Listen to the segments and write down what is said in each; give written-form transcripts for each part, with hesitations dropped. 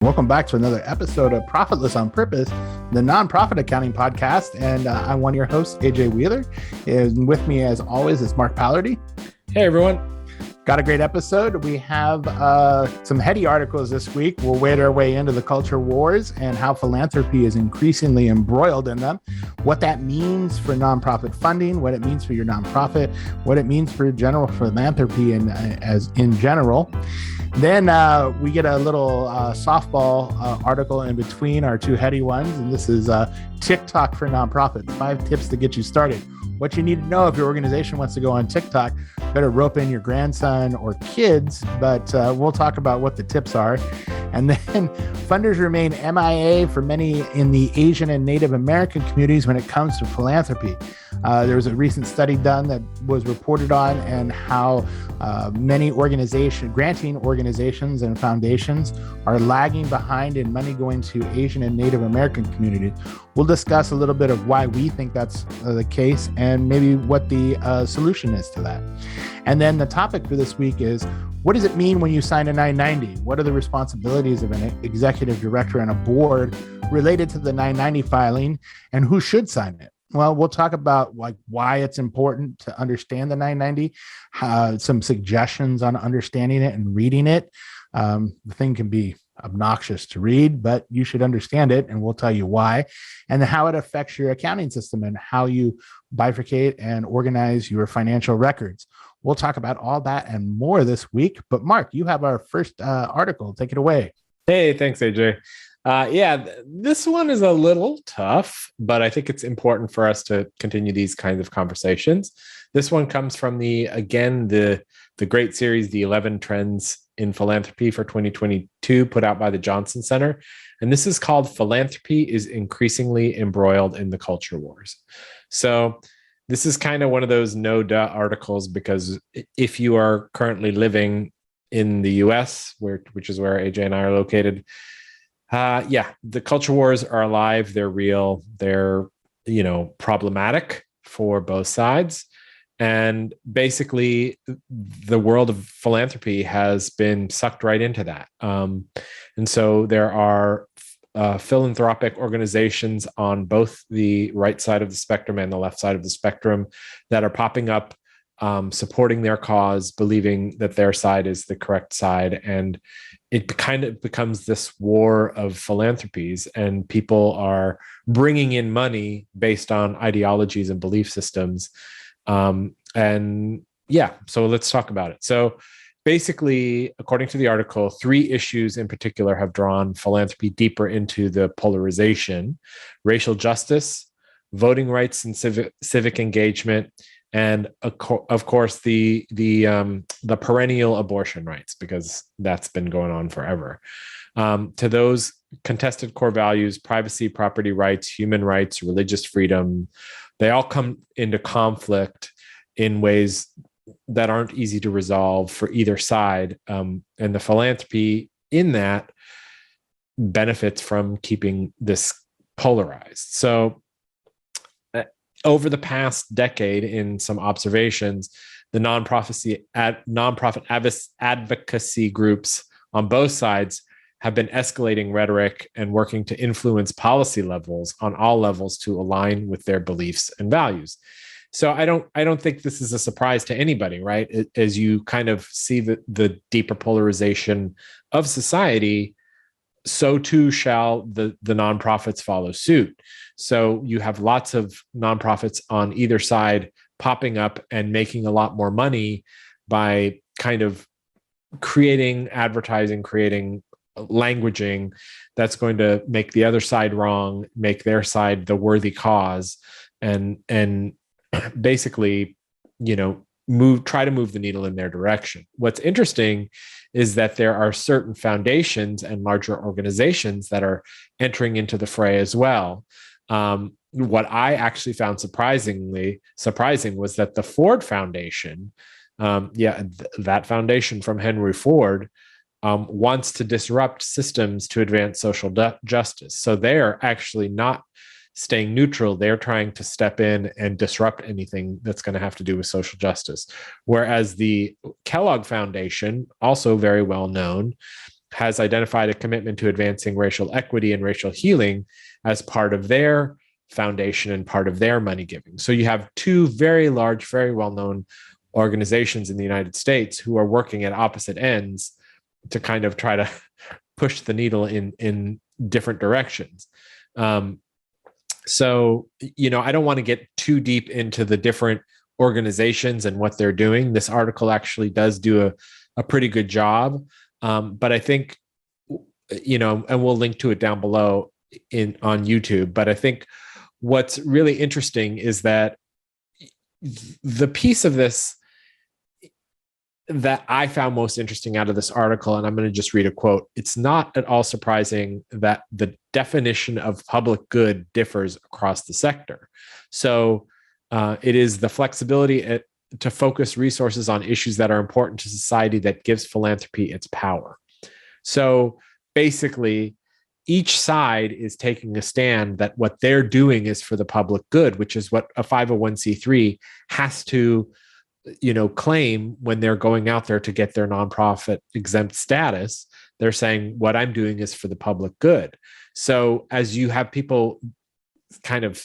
Welcome back to another episode of Profitless on Purpose, the nonprofit accounting podcast. And I'm one of your hosts, AJ Wheeler. And with me, as always, is Mark Pallardy. Hey, everyone. Got a great episode. We have some heady articles this week. We'll wade our way into the culture wars and how philanthropy is increasingly embroiled in them, what that means for nonprofit funding, what it means for your nonprofit, what it means for general philanthropy and as in general. Then we get a little softball article in between our two heady ones. And this is TikTok for nonprofits, 5 tips to get you started. What you need to know if your organization wants to go on TikTok, better rope in your grandson or kids, but we'll talk about what the tips are. And then funders remain MIA for many in the Asian and Native American communities when it comes to philanthropy. There was a recent study done that was reported on and how many granting organizations and foundations are lagging behind in money going to Asian and Native American communities. We'll discuss a little bit of why we think that's the case and maybe what the solution is to that. And then the topic for this week is, what does it mean when you sign a 990? What are the responsibilities of an executive director and a board related to the 990 filing, and who should sign it? Well, we'll talk about why it's important to understand the 990, some suggestions on understanding it and reading it. The thing can be obnoxious to read, but you should understand it, and we'll tell you why, and how it affects your accounting system and how you bifurcate and organize your financial records. We'll talk about all that and more this week. But Mark, you have our first article. Take it away. Hey, thanks, AJ. This one is a little tough, but I think it's important for us to continue these kinds of conversations. This one comes from the great series, The 11 Trends in Philanthropy for 2022, put out by the Johnson Center. And this is called Philanthropy is Increasingly Embroiled in the Culture Wars. So this is kind of one of those no-duh articles, because if you are currently living in the US, which is where AJ and I are located, the culture wars are alive. They're real. They're, problematic for both sides. And basically, the world of philanthropy has been sucked right into that. And so there are philanthropic organizations on both the right side of the spectrum and the left side of the spectrum that are popping up, supporting their cause, believing that their side is the correct side. And it kind of becomes this war of philanthropies, and people are bringing in money based on ideologies and belief systems. So let's talk about it. So basically, according to the article, 3 issues in particular have drawn philanthropy deeper into the polarization: racial justice, voting rights and civic engagement, and of course the perennial abortion rights, because that's been going on forever. To those contested core values, privacy, property rights, human rights, religious freedom, they all come into conflict in ways that aren't easy to resolve for either side. And the philanthropy in that benefits from keeping this polarized. So over the past decade, in some observations, the nonprofit advocacy groups on both sides have been escalating rhetoric and working to influence policy levels on all levels to align with their beliefs and values. So I don't think this is a surprise to anybody, right? As you kind of see the deeper polarization of society, so too shall the nonprofits follow suit. So you have lots of nonprofits on either side popping up and making a lot more money by kind of creating advertising, creating languaging that's going to make the other side wrong, make their side the worthy cause, and basically, try to move the needle in their direction. What's interesting is that there are certain foundations and larger organizations that are entering into the fray as well. What I actually found surprising was that the Ford Foundation, that foundation from Henry Ford, wants to disrupt systems to advance social justice. So they're actually not staying neutral. They're trying to step in and disrupt anything that's going to have to do with social justice. Whereas the Kellogg Foundation, also very well known, has identified a commitment to advancing racial equity and racial healing as part of their foundation and part of their money giving. So you have two very large, very well-known organizations in the United States who are working at opposite ends to kind of try to push the needle in different directions. So, I don't want to get too deep into the different organizations and what they're doing. This article actually does do a pretty good job. But I think, and we'll link to it down below on YouTube. But I think what's really interesting is that the piece of this that I found most interesting out of this article, and I'm going to just read a quote. It's not at all surprising that the definition of public good differs across the sector. So it is the flexibility to focus resources on issues that are important to society that gives philanthropy its power. So basically, each side is taking a stand that what they're doing is for the public good, which is what a 501c3 has to claim when they're going out there to get their nonprofit exempt status. They're saying what I'm doing is for the public good. So as you have people kind of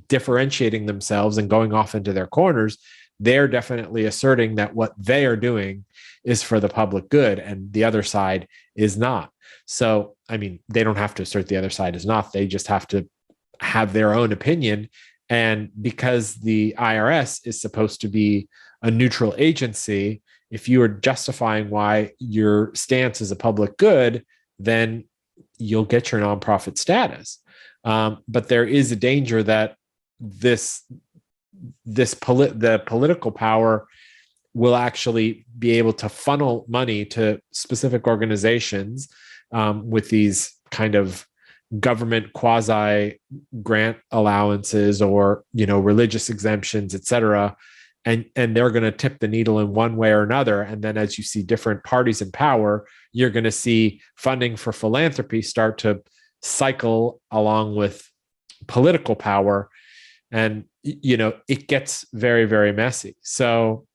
differentiating themselves and going off into their corners, they're definitely asserting that what they are doing is for the public good and the other side is not. So, they don't have to assert the other side is not. They just have to have their own opinion. And because the IRS is supposed to be a neutral agency, if you are justifying why your stance is a public good, then you'll get your nonprofit status. But there is a danger that the political power will actually be able to funnel money to specific organizations with these kind of government quasi grant allowances or religious exemptions, et cetera, and they're going to tip the needle in one way or another. And then as you see different parties in power, you're going to see funding for philanthropy start to cycle along with political power, and it gets very, very messy. So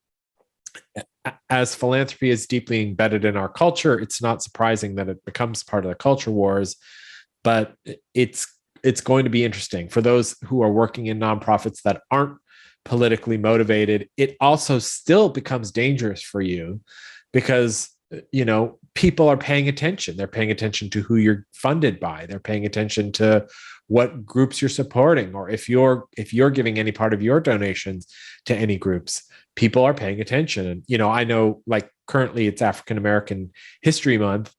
as philanthropy is deeply embedded in our culture, it's not surprising that it becomes part of the culture wars. But it's going to be interesting for those who are working in nonprofits that aren't politically motivated. It also still becomes dangerous for you because, people are paying attention. They're paying attention to who you're funded by. They're paying attention to what groups you're supporting, or if you're giving any part of your donations to any groups, people are paying attention. And, I know like currently it's African American History Month.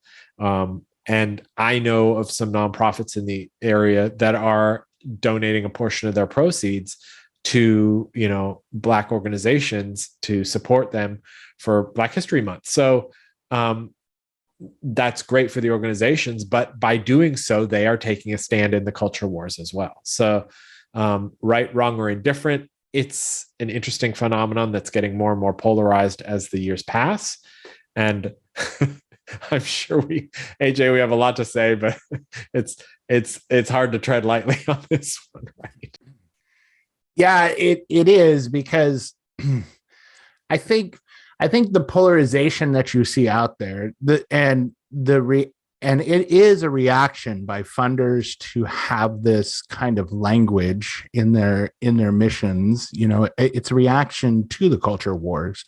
And I know of some nonprofits in the area that are donating a portion of their proceeds to, Black organizations to support them for Black History Month. So that's great for the organizations, but by doing so, they are taking a stand in the culture wars as well. So right, wrong, or indifferent, it's an interesting phenomenon that's getting more and more polarized as the years pass. And I'm sure AJ, we have a lot to say, but it's hard to tread lightly on this one, right? Yeah, it is, because I think the polarization that you see out there, and it is a reaction by funders to have this kind of language in their missions. It's a reaction to the culture wars.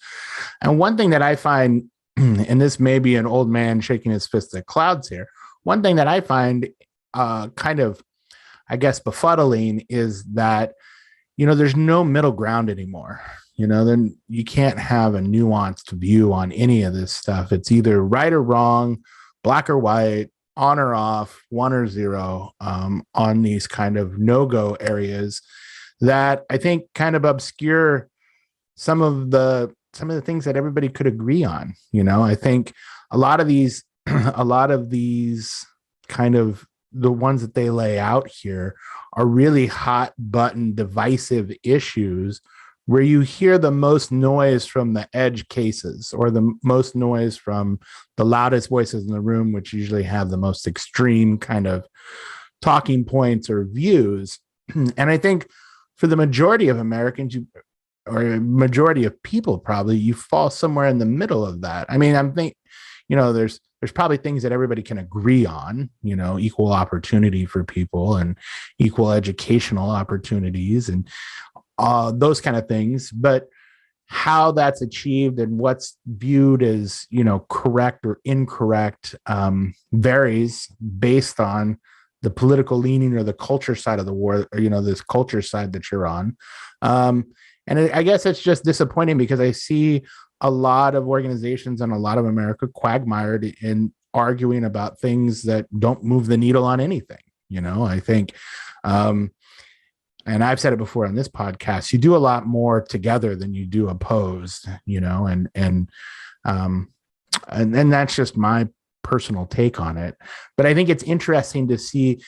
And one thing that I find, and this may be an old man shaking his fist at clouds here, one thing that I find kind of, I guess, befuddling is that, there's no middle ground anymore. Then you can't have a nuanced view on any of this stuff. It's either right or wrong, black or white, on or off, 1 or 0, on these kind of no-go areas that I think kind of obscure some of the things that everybody could agree on. I think a lot of these kind of the ones that they lay out here are really hot button divisive issues where you hear the most noise from the edge cases, or the most noise from the loudest voices in the room, which usually have the most extreme kind of talking points or views. And I think for the majority of Americans, or a majority of people, probably, you fall somewhere in the middle of that. I'm thinking, there's there's probably things that everybody can agree on, equal opportunity for people and equal educational opportunities and those kind of things. But how that's achieved and what's viewed as, correct or incorrect varies based on the political leaning or the culture side of the war, or, this culture side that you're on. And I guess it's just disappointing because I see a lot of organizations and a lot of America quagmired in arguing about things that don't move the needle on anything. I think, and I've said it before on this podcast, you do a lot more together than you do opposed, and that's just my personal take on it. But I think it's interesting to see,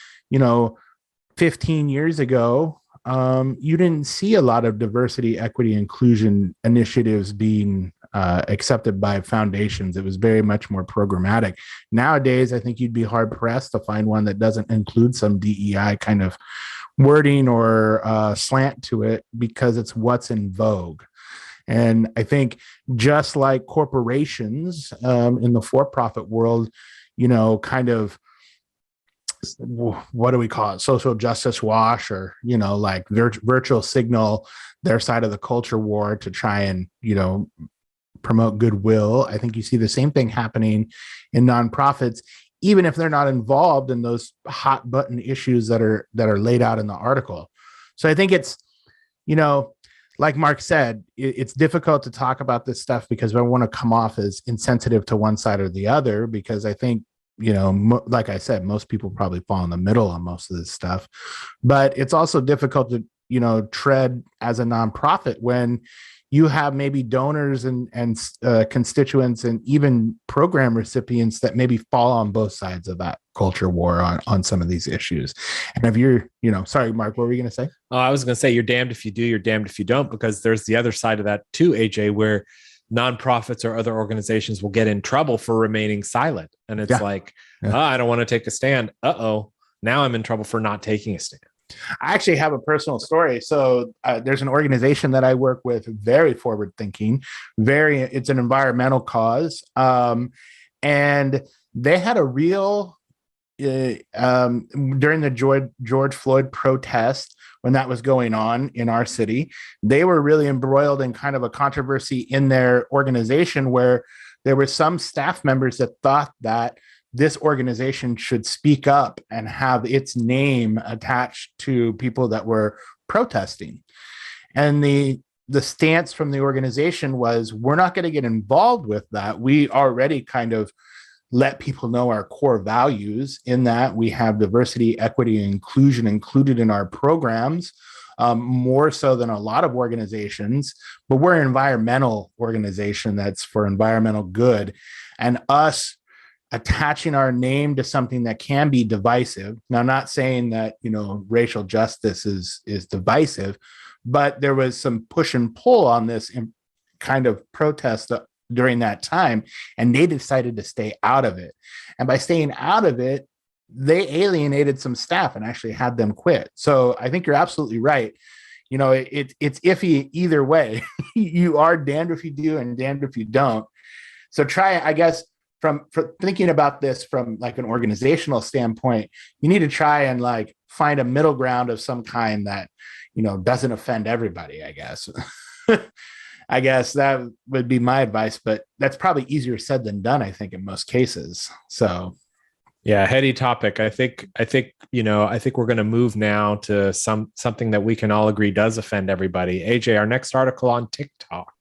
15 years ago, you didn't see a lot of diversity, equity, inclusion initiatives being accepted by foundations. It was very much more programmatic. Nowadays, I think you'd be hard pressed to find one that doesn't include some DEI kind of wording or slant to it, because it's what's in vogue. And I think just like corporations in the for-profit world, kind of, what do we call it? Social justice wash, or, like virtual signal their side of the culture war to try and, promote goodwill. I think you see the same thing happening in nonprofits, even if they're not involved in those hot button issues that are laid out in the article. So I think it's, like Mark said, it's difficult to talk about this stuff because I want to come off as insensitive to one side or the other, because I think, like I said, most people probably fall in the middle on most of this stuff. But it's also difficult to, tread as a nonprofit when you have maybe donors and constituents and even program recipients that maybe fall on both sides of that culture war on some of these issues. And if you're, sorry, Mark, what were you going to say? I was going to say, you're damned if you do, you're damned if you don't, because there's the other side of that too, AJ, where nonprofits or other organizations will get in trouble for remaining silent. And it's I don't want to take a stand. Now I'm in trouble for not taking a stand. I actually have a personal story. So there's an organization that I work with, very forward thinking, it's an environmental cause. And they had a real, during the George Floyd protest, when that was going on in our city, they were really embroiled in kind of a controversy in their organization where there were some staff members that thought that this organization should speak up and have its name attached to people that were protesting. And the stance from the organization was, we're not going to get involved with that. We already kind of let people know our core values in that we have diversity, equity, and inclusion included in our programs, more so than a lot of organizations. But we're an environmental organization that's for environmental good. And us attaching our name to something that can be divisive. Now, not saying that, racial justice is divisive, but there was some push and pull on this kind of protest during that time, and they decided to stay out of it. And by staying out of it, they alienated some staff and actually had them quit. So I think you're absolutely right. It's iffy either way. You are damned if you do and damned if you don't. So try, I guess, for thinking about this from like an organizational standpoint, you need to try and like find a middle ground of some kind that, doesn't offend everybody, I guess. I guess that would be my advice, but that's probably easier said than done, I think, in most cases. So yeah, heady topic. I think we're going to move now to something that we can all agree does offend everybody. AJ, our next article on TikTok.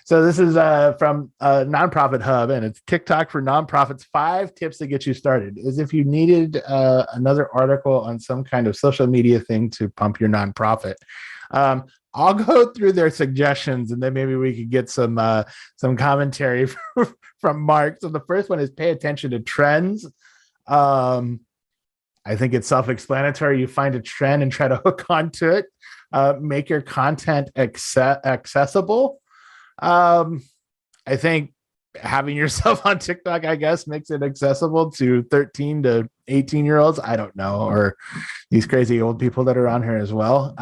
So this is from Nonprofit Hub, and it's TikTok for nonprofits, 5 tips to get you started. As if you needed another article on some kind of social media thing to pump your nonprofit. I'll go through their suggestions, and then maybe we could get some commentary from Mark. So the first one is pay attention to trends. I think it's self-explanatory. You find a trend and try to hook onto it. Make your content accessible. I think having yourself on TikTok, I guess, makes it accessible to 13 to 18-year-olds. I don't know, or these crazy old people that are on here as well.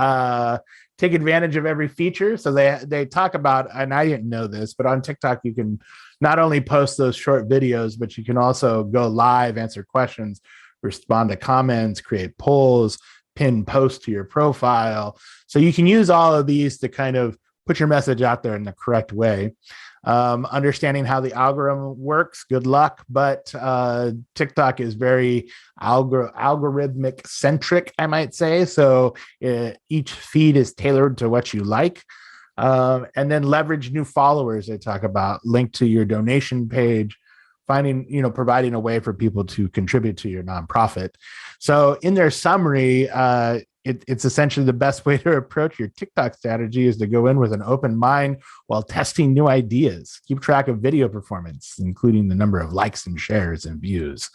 Take advantage of every feature. So they talk about, and I didn't know this, but on TikTok, you can not only post those short videos, but you can also go live, answer questions, respond to comments, create polls, pin posts to your profile. So you can use all of these to kind of put your message out there in the correct way. Understanding how the algorithm works, good luck. But TikTok is very algorithmic centric, I might say. So each feed is tailored to what you like. And then leverage new followers. They talk about link to your donation page, providing a way for people to contribute to your nonprofit. So in their summary, it's essentially the best way to approach your TikTok strategy is to go in with an open mind while testing new ideas. Keep track of video performance, including the number of likes and shares and views.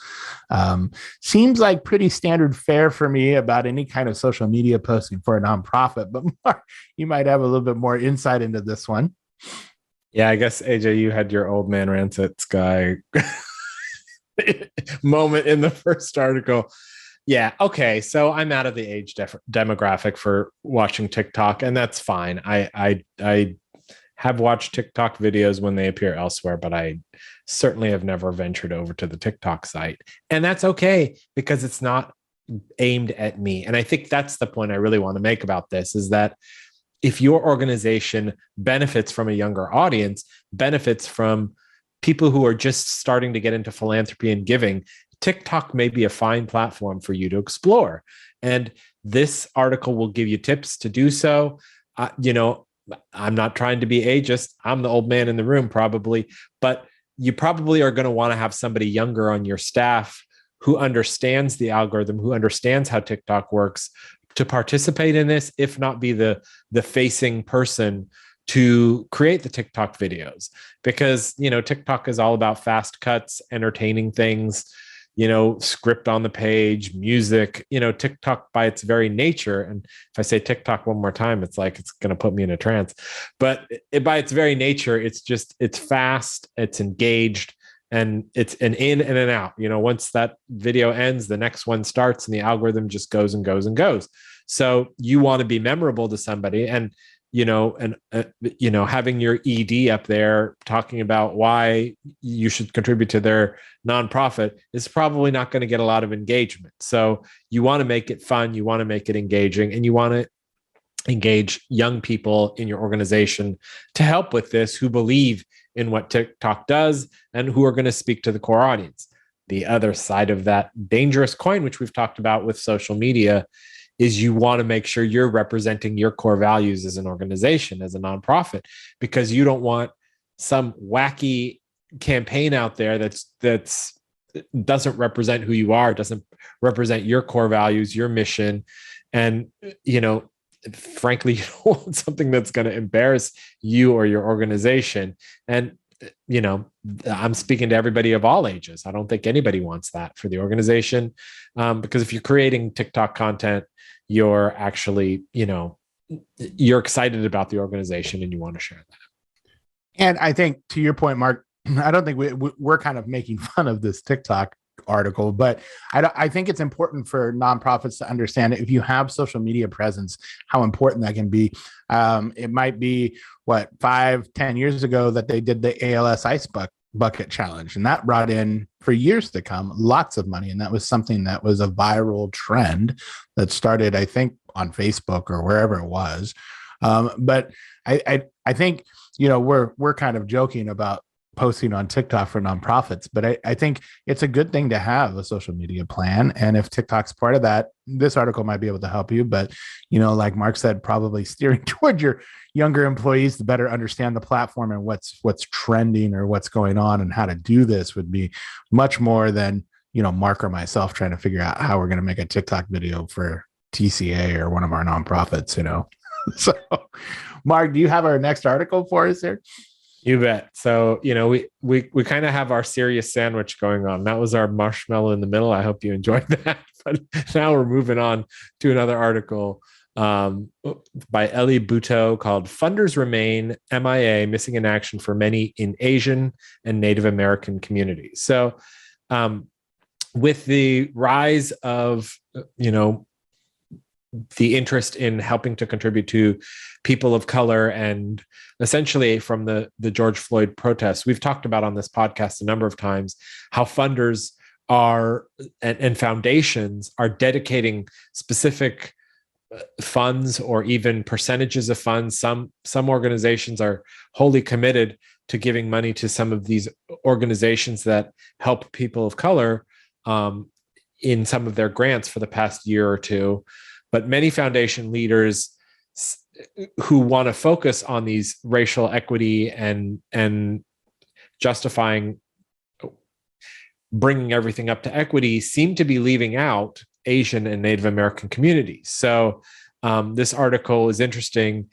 Seems like pretty standard fare for me about any kind of social media posting for a nonprofit, but Mark, you might have a little bit more insight into this one. Yeah, I guess AJ, you had your old man rants at Sky moment in the first article. Yeah. Okay. So I'm out of the age demographic for watching TikTok, and that's fine. I have watched TikTok videos when they appear elsewhere, but I certainly have never ventured over to the TikTok site, and that's okay because it's not aimed at me. And I think that's the point I really want to make about this is that if your organization benefits from a younger audience, benefits from people who are just starting to get into philanthropy and giving, TikTok may be a fine platform for you to explore. And this article will give you tips to do so. I'm not trying to be ageist. I'm the old man in the room probably, but you probably are going to want to have somebody younger on your staff who understands the algorithm, who understands how TikTok works to participate in this, if not be the facing person to create the TikTok videos. Because, TikTok is all about fast cuts, entertaining things, script on the page, music, TikTok by its very nature. And if I say TikTok one more time, it's like, it's going to put me in a trance, but by its very nature, it's fast, it's engaged, and it's an in and an out. Once that video ends, the next one starts and the algorithm just goes and goes and goes. So you want to be memorable to somebody, and having your ED up there talking about why you should contribute to their nonprofit is probably not going to get a lot of engagement. So you want to make it fun, you want to make it engaging, and you want to engage young people in your organization to help with this who believe in what TikTok does and who are going to speak to the core audience. The other side of that dangerous coin, which we've talked about with social media, is you want to make sure you're representing your core values as an organization, as a nonprofit, because you don't want some wacky campaign out there that's doesn't represent who you are, doesn't represent your core values, your mission. And, frankly, you don't want something that's going to embarrass you or your organization. And, I'm speaking to everybody of all ages. I don't think anybody wants that for the organization. Because if you're creating TikTok content, you're actually, you're excited about the organization and you want to share that. And I think to your point, Mark, I don't think we're kind of making fun of this TikTok article, but I think it's important for nonprofits to understand if you have social media presence, how important that can be. It might be 5-10 years ago that they did the ALS Ice Bucket Challenge, and that brought in for years to come lots of money. And that was something that was a viral trend that started, I think, on Facebook or wherever it was. But I think, we're kind of joking about posting on TikTok for nonprofits, but I think it's a good thing to have a social media plan. And if TikTok's part of that, this article might be able to help you. But, like Mark said, probably steering toward your younger employees to better understand the platform and what's trending or what's going on and how to do this would be much more than, Mark or myself trying to figure out how we're going to make a TikTok video for TCA or one of our nonprofits, So, Mark, do you have our next article for us here? You bet. So, we kind of have our serious sandwich going on. That was our marshmallow in the middle. I hope you enjoyed that. But now we're moving on to another article by Ellie Buteau called Funders Remain MIA, Missing in Action for Many in Asian and Native American Communities. So with the rise of, the interest in helping to contribute to people of color, and essentially from the George Floyd protests. We've talked about on this podcast a number of times how funders are and foundations are dedicating specific funds or even percentages of funds. Some organizations are wholly committed to giving money to some of these organizations that help people of color in some of their grants for the past year or two. But many foundation leaders who want to focus on these racial equity and justifying bringing everything up to equity seem to be leaving out Asian and Native American communities. So this article is interesting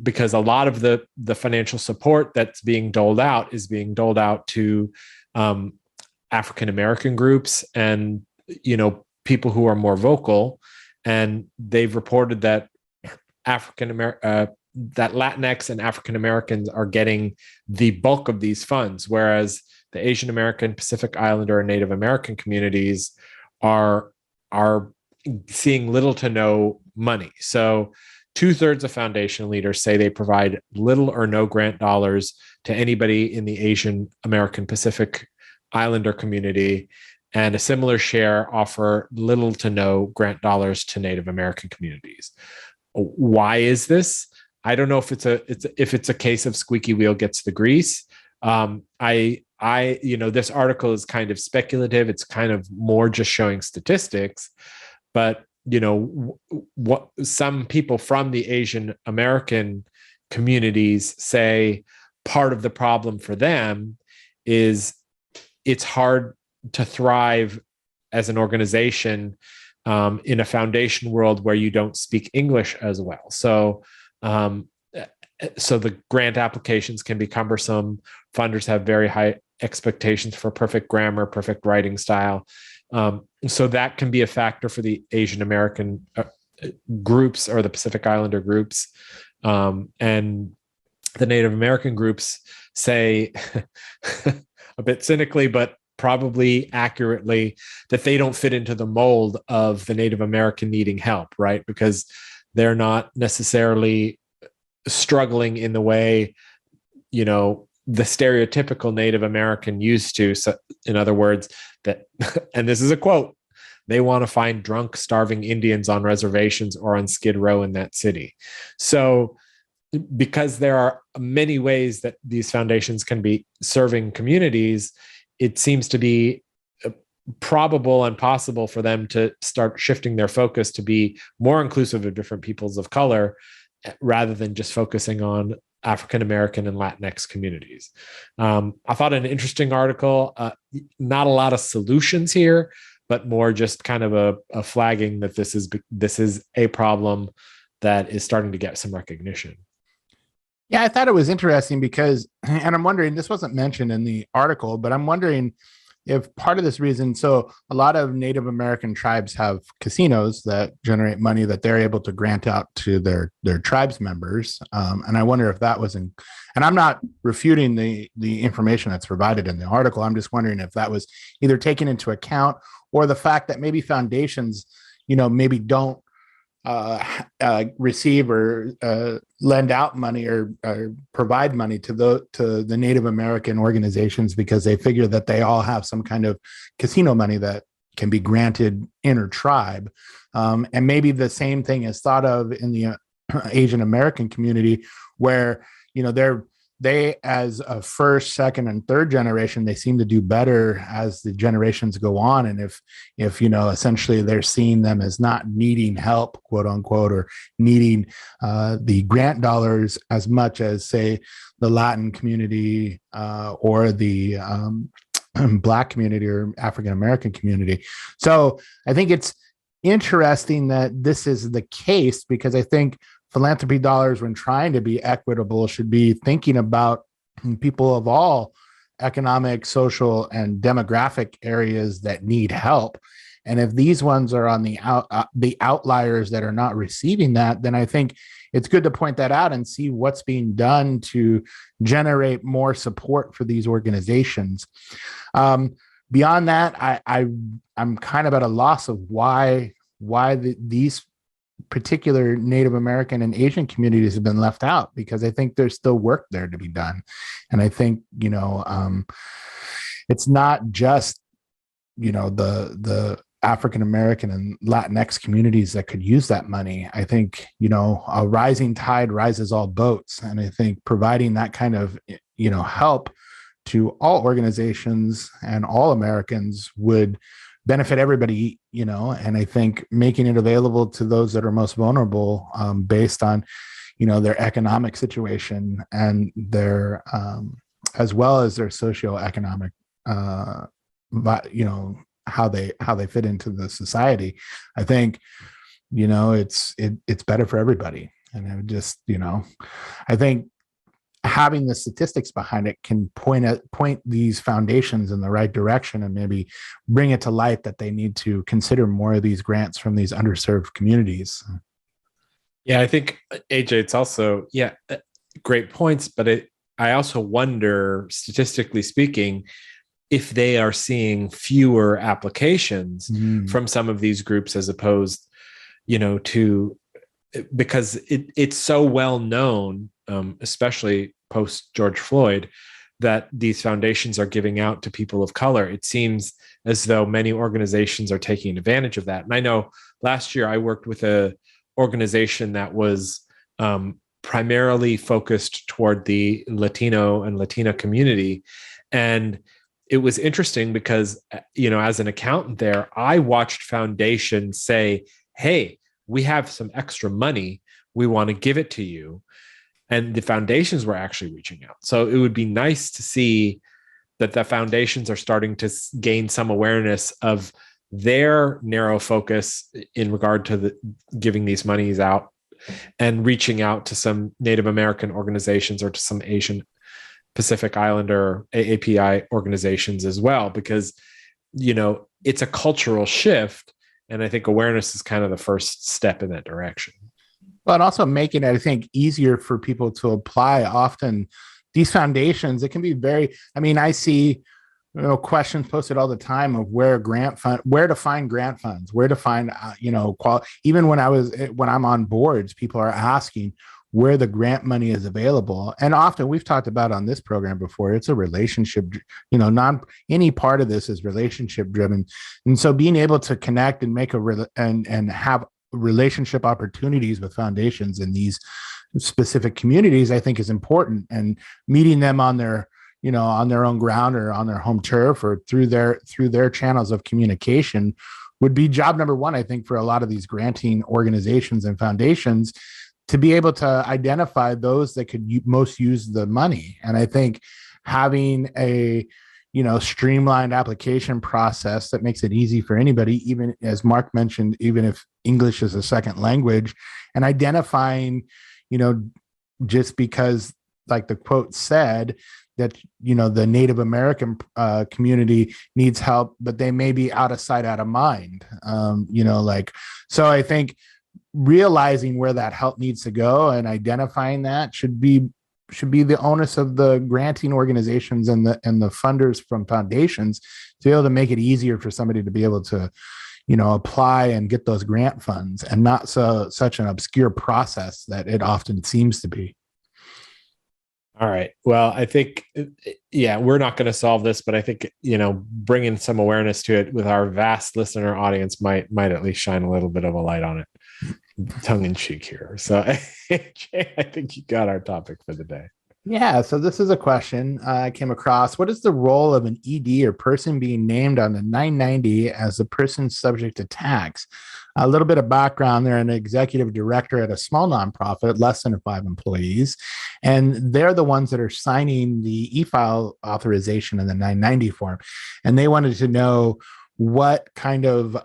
because a lot of the financial support that's being doled out is being doled out to African American groups and people who are more vocal. And they've reported that that Latinx and African Americans are getting the bulk of these funds, whereas the Asian American, Pacific Islander, and Native American communities are seeing little to no money. So 2/3 of foundation leaders say they provide little or no grant dollars to anybody in the Asian American, Pacific Islander community, and a similar share offer little to no grant dollars to Native American communities. Why is this? I don't know if it's a case of squeaky wheel gets the grease. This article is kind of speculative. It's kind of more just showing statistics, but what some people from the Asian American communities say part of the problem for them is it's hard to thrive as an organization in a foundation world where you don't speak English as well. So the grant applications can be cumbersome. Funders have very high expectations for perfect grammar, perfect writing style. So that can be a factor for the Asian American groups or the Pacific Islander groups. And the Native American groups say, a bit cynically, but probably accurately, that they don't fit into the mold of the Native American needing help, right? Because they're not necessarily struggling in the way, the stereotypical Native American used to. So, in other words, that, and this is a quote, they want to find drunk, starving Indians on reservations or on Skid Row in that city. So, because there are many ways that these foundations can be serving communities, it seems to be probable and possible for them to start shifting their focus to be more inclusive of different peoples of color rather than just focusing on African American and Latinx communities. I thought an interesting article, not a lot of solutions here, but more just kind of a flagging that this is a problem that is starting to get some recognition. Yeah, I thought it was interesting because, and I'm wondering, this wasn't mentioned in the article, but I'm wondering if part of this reason, so a lot of Native American tribes have casinos that generate money that they're able to grant out to their tribes members. And I wonder if that was and I'm not refuting the information that's provided in the article. I'm just wondering if that was either taken into account or the fact that maybe foundations, maybe don't receive or lend out money or provide money to the Native American organizations because they figure that they all have some kind of casino money that can be granted inter-tribe. And maybe the same thing is thought of in the Asian American community where, they as a first, second, and third generation, they seem to do better as the generations go on. And if essentially they're seeing them as not needing help, quote unquote, or needing the grant dollars as much as, say, the Latin community or the Black community or African American community. So I think it's interesting that this is the case because I think philanthropy dollars, when trying to be equitable, should be thinking about people of all economic, social, and demographic areas that need help. And if these ones are on the outliers that are not receiving that, then I think it's good to point that out and see what's being done to generate more support for these organizations. Beyond that, I'm kind of at a loss of why these particular Native American and Asian communities have been left out, because I think there's still work there to be done. And I think, it's not just, the African American and Latinx communities that could use that money. I think, a rising tide rises all boats. And I think providing that kind of, help to all organizations and all Americans would benefit everybody, and I think making it available to those that are most vulnerable, based on, their economic situation and their, as well as their socioeconomic, how they fit into the society. I think, it's better for everybody. And I would just, I think having the statistics behind it can point these foundations in the right direction, and maybe bring it to light that they need to consider more of these grants from these underserved communities. Yeah, I think, AJ, it's also, great points, but I also wonder, statistically speaking, if they are seeing fewer applications from some of these groups, as opposed, to, because it's so well known, especially post George Floyd, that these foundations are giving out to people of color. It seems as though many organizations are taking advantage of that. And I know last year I worked with a organization that was primarily focused toward the Latino and Latina community. And it was interesting because, as an accountant there, I watched foundations say, hey, we have some extra money. We want to give it to you. And the foundations were actually reaching out. So it would be nice to see that the foundations are starting to gain some awareness of their narrow focus in regard to giving these monies out, and reaching out to some Native American organizations or to some Asian Pacific Islander AAPI organizations as well, because, it's a cultural shift. And I think awareness is kind of the first step in that direction. But also making it, I think, easier for people to apply. Often these foundations, it can be I see, questions posted all the time of where to find grant funds, where to find, even when I'm on boards, people are asking where the grant money is available. And often, we've talked about on this program before, it's a relationship, any part of this is relationship driven. And so being able to connect and make and have relationship opportunities with foundations in these specific communities, I think, is important. And meeting them on their, on their own ground or on their home turf or through their channels of communication would be job number one, I think, for a lot of these granting organizations and foundations, to be able to identify those that could most use the money. And I think having a streamlined application process that makes it easy for anybody, even as Mark mentioned, even if English is a second language, and identifying, just because, like the quote said, that, the Native American community needs help, but they may be out of sight, out of mind. So I think realizing where that help needs to go and identifying that should be the onus of the granting organizations and the funders from foundations, to be able to make it easier for somebody to be able to, apply and get those grant funds, and not such an obscure process that it often seems to be. All right. Well, I think, we're not going to solve this, but I think, bringing some awareness to it with our vast listener audience might at least shine a little bit of a light on it. Tongue in cheek here. So Jay, I think you got our topic for the day. Yeah. So this is a question I came across. What is the role of an ED or person being named on the 990 as a person subject to tax? A little bit of background. They're an executive director at a small nonprofit, less than 5 employees. And they're the ones that are signing the e-file authorization in the 990 form. And they wanted to know what kind of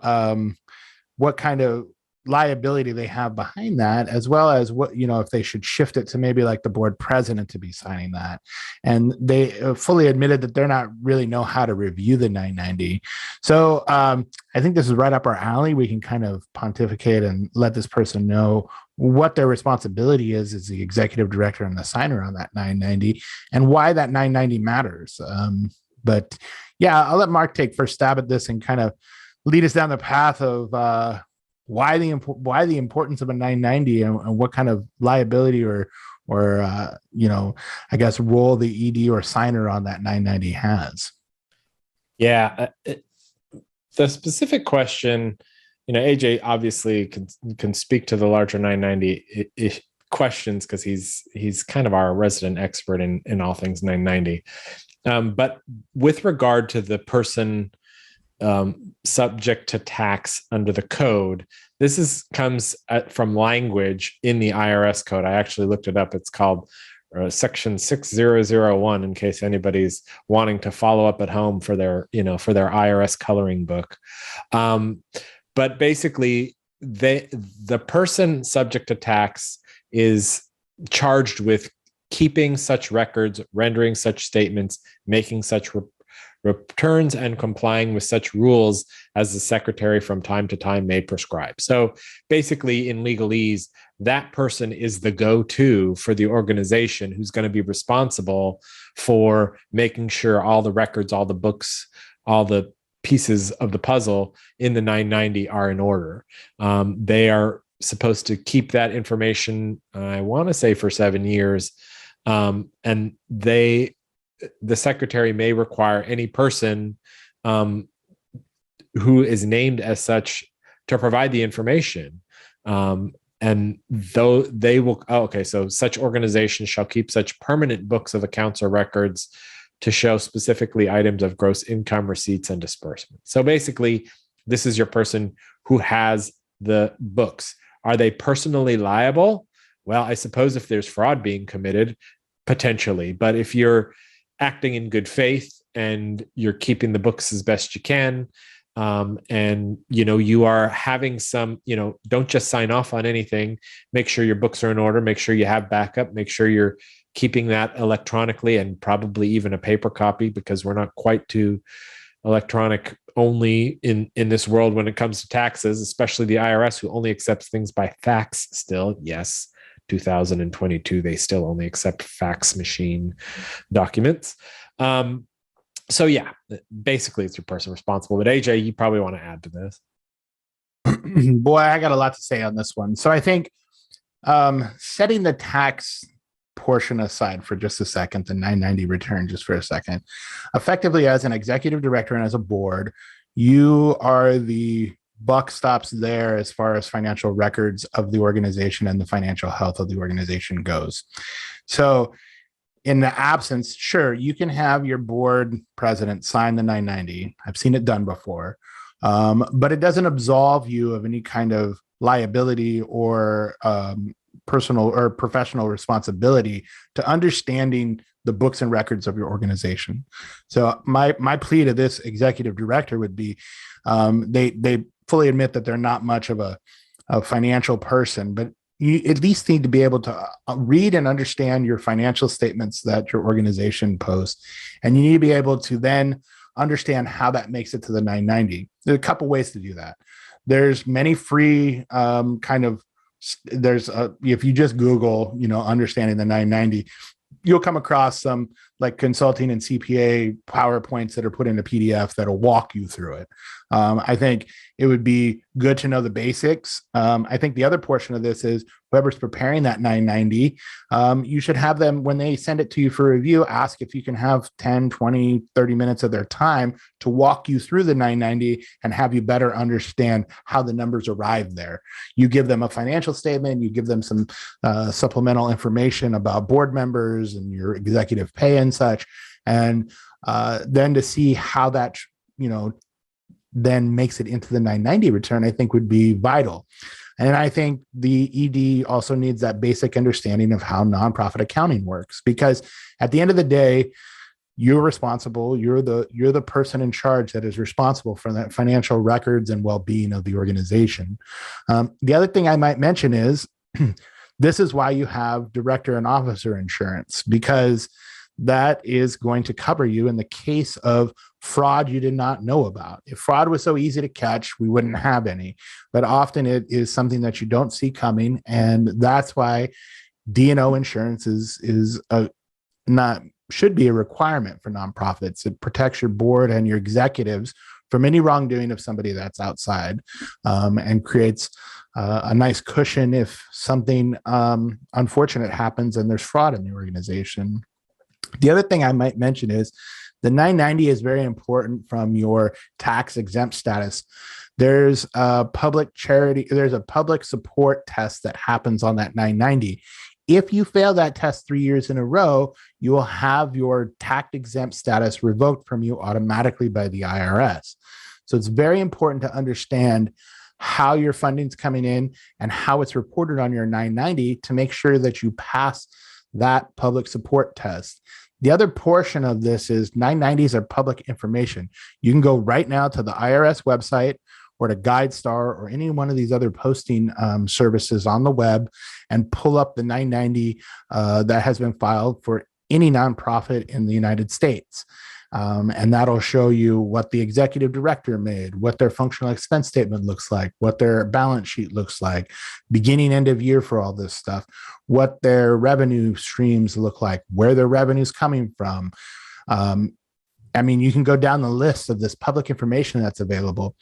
liability they have behind that, as well as what, if they should shift it to maybe like the board president to be signing that. And they fully admitted that they're not really know how to review the 990. So I think this is right up our alley. We can kind of pontificate and let this person know what their responsibility is as the executive director and the signer on that 990, and why that 990 matters. But yeah, I'll let Mark take first stab at this and kind of lead us down the path of why the importance of a 990 and what kind of liability or I guess role the ED or signer on that 990 has. Yeah, the specific question, AJ obviously can speak to the larger 990 questions because he's kind of our resident expert in all things 990. But with regard to the person subject to tax under the code, this comes from language in the IRS code. I actually looked it up. It's called section 6001, in case anybody's wanting to follow up at home for their IRS coloring book. But basically, the person subject to tax is charged with keeping such records, rendering such statements, making such returns, and complying with such rules as the secretary from time to time may prescribe. So basically, in legalese, that person is the go-to for the organization who's going to be responsible for making sure all the records, all the books, all the pieces of the puzzle in the 990 are in order. They are supposed to keep that information, I want to say, for 7 years. And the secretary may require any person who is named as such to provide the information. And though they will, so such organizations shall keep such permanent books of accounts or records to show specifically items of gross income, receipts, and disbursements. So basically, this is your person who has the books. Are they personally liable? Well, I suppose if there's fraud being committed, potentially. But if you're acting in good faith and you're keeping the books as best you can, and you are having some, don't just sign off on anything. Make sure your books are in order. Make sure you have backup. Make sure you're keeping that electronically and probably even a paper copy, because we're not quite to electronic only in this world when it comes to taxes, especially the IRS, who only accepts things by fax still. Yes, 2022, they still only accept fax machine documents. So yeah, basically it's your person responsible. But AJ, you probably want to add to this. Boy, I got a lot to say on this one. So I think setting the tax portion aside for just a second, the 990 return just for a second, effectively as an executive director and as a board, you are the buck stops there as far as financial records of the organization and the financial health of the organization goes. So in the absence, sure, you can have your board president sign the 990. I've seen it done before, but it doesn't absolve you of any kind of liability or personal or professional responsibility to understanding the books and records of your organization. So my plea to this executive director would be, they fully admit that they're not much of a financial person, but you at least need to be able to read and understand your financial statements that your organization posts. And you need to be able to then understand how that makes it to the 990. There are a couple ways to do that. There's many free if you just Google, understanding the 990, you'll come across some like consulting and CPA PowerPoints that are put in a PDF that'll walk you through it. I think it would be good to know the basics. I think the other portion of this is whoever's preparing that 990, you should have them, when they send it to you for review, ask if you can have 10, 20, 30 minutes of their time to walk you through the 990 and have you better understand how the numbers arrive there. You give them a financial statement, you give them some supplemental information about board members and your executive pay and such, and then to see how that, then makes it into the 990 return, I think would be vital. And I think the ED also needs that basic understanding of how nonprofit accounting works, because at the end of the day, you're responsible. You're the person in charge that is responsible for that financial records and well-being of the organization. The other thing I might mention is this is why you have director and officer insurance, because that is going to cover you in the case of fraud you did not know about. If fraud was so easy to catch, we wouldn't have any, but often it is something that you don't see coming. And that's why D&O insurance should be a requirement for nonprofits. It protects your board and your executives from any wrongdoing of somebody that's outside, and creates a nice cushion if something unfortunate happens and there's fraud in the organization. The other thing I might mention is the 990 is very important from your tax exempt status. There's a public support test that happens on that 990. If you fail that test 3 years in a row, you will have your tax exempt status revoked from you automatically by the IRS. So it's very important to understand how your funding's coming in and how it's reported on your 990 to make sure that you pass that public support test. The other portion of this is 990s are public information. You can go right now to the IRS website or to GuideStar or any one of these other posting services on the web and pull up the 990 that has been filed for any nonprofit in the United States. And that'll show you what the executive director made, what their functional expense statement looks like, what their balance sheet looks like, beginning, end of year for all this stuff, what their revenue streams look like, where their revenue's coming from. I mean, you can go down the list of this public information that's available.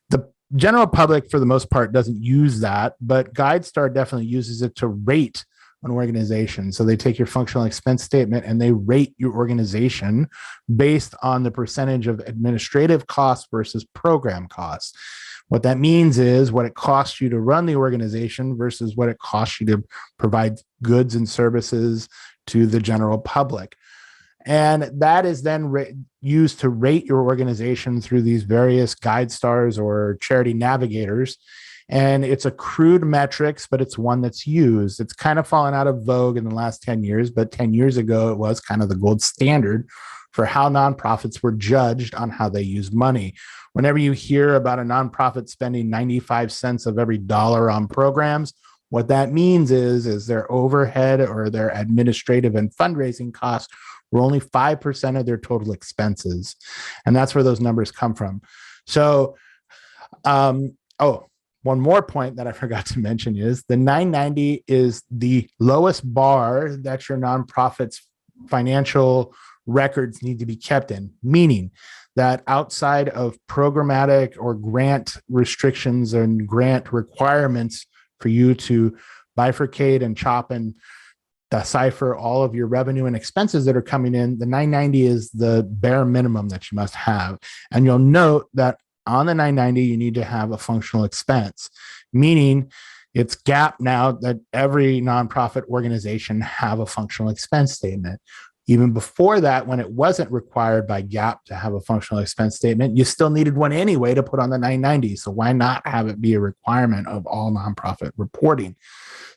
The general public, for the most part, doesn't use that, but GuideStar definitely uses it to rate an organization. So they take your functional expense statement and they rate your organization based on the percentage of administrative costs versus program costs. What that means is what it costs you to run the organization versus what it costs you to provide goods and services to the general public. And that is then used to rate your organization through these various GuideStars or charity navigators. And it's a crude metrics, but it's one that's used. It's kind of fallen out of vogue in the last 10 years, but 10 years ago, it was kind of the gold standard for how nonprofits were judged on how they use money. Whenever you hear about a nonprofit spending 95 cents of every dollar on programs, what that means is their overhead or their administrative and fundraising costs were only 5% of their total expenses. And that's where those numbers come from. So, one more point that I forgot to mention is the 990 is the lowest bar that your nonprofit's financial records need to be kept in, meaning that outside of programmatic or grant restrictions and grant requirements for you to bifurcate and chop and decipher all of your revenue and expenses that are coming in, the 990 is the bare minimum that you must have. And you'll note that on the 990, you need to have a functional expense, meaning it's GAAP now that every nonprofit organization have a functional expense statement. Even before that, when it wasn't required by GAAP to have a functional expense statement, you still needed one anyway to put on the 990. So why not have it be a requirement of all nonprofit reporting?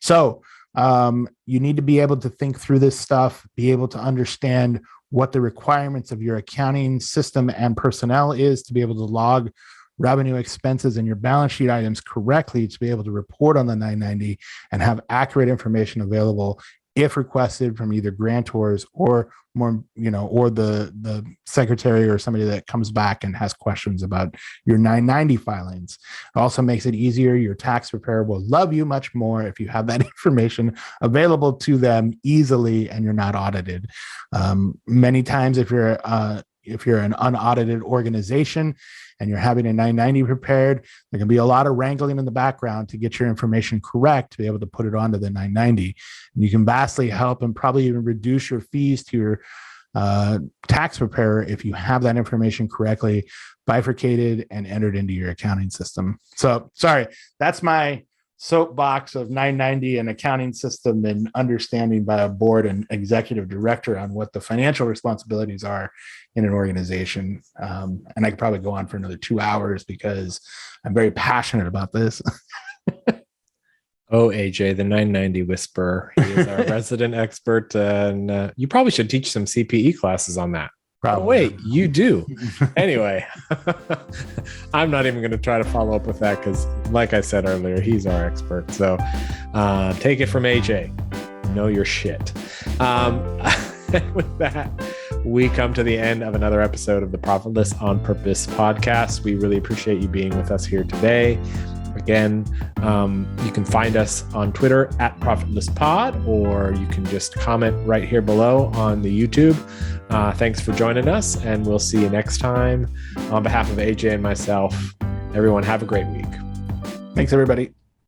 So you need to be able to think through this stuff, be able to understand what the requirements of your accounting system and personnel is to be able to log revenue, expenses, and your balance sheet items correctly to be able to report on the 990 and have accurate information available if requested from either grantors or more, or the secretary or somebody that comes back and has questions about your 990 filings. It also makes it easier. Your tax preparer will love you much more if you have that information available to them easily and you're not audited. Many times, if you're an unaudited organization and you're having a 990 prepared, there can be a lot of wrangling in the background to get your information correct to be able to put it onto the 990. And you can vastly help and probably even reduce your fees to your tax preparer if you have that information correctly bifurcated and entered into your accounting system. So, sorry, that's my soapbox of 990 and accounting system and understanding by a board and executive director on what the financial responsibilities are in an organization. And I could probably go on for another 2 hours because I'm very passionate about this. Oh, AJ, the 990 whisperer. He is our resident expert. And you probably should teach some CPE classes on that. Probably. Oh, wait, you do. Anyway, I'm not even going to try to follow up with that because, like I said earlier, he's our expert. So take it from AJ. Know your shit. With that, we come to the end of another episode of the Profitless on Purpose podcast. We really appreciate you being with us here today. Again, you can find us on Twitter at ProfitlessPod, or you can just comment right here below on the YouTube. Thanks for joining us, and we'll see you next time. On behalf of AJ and myself, everyone have a great week. Thanks, everybody.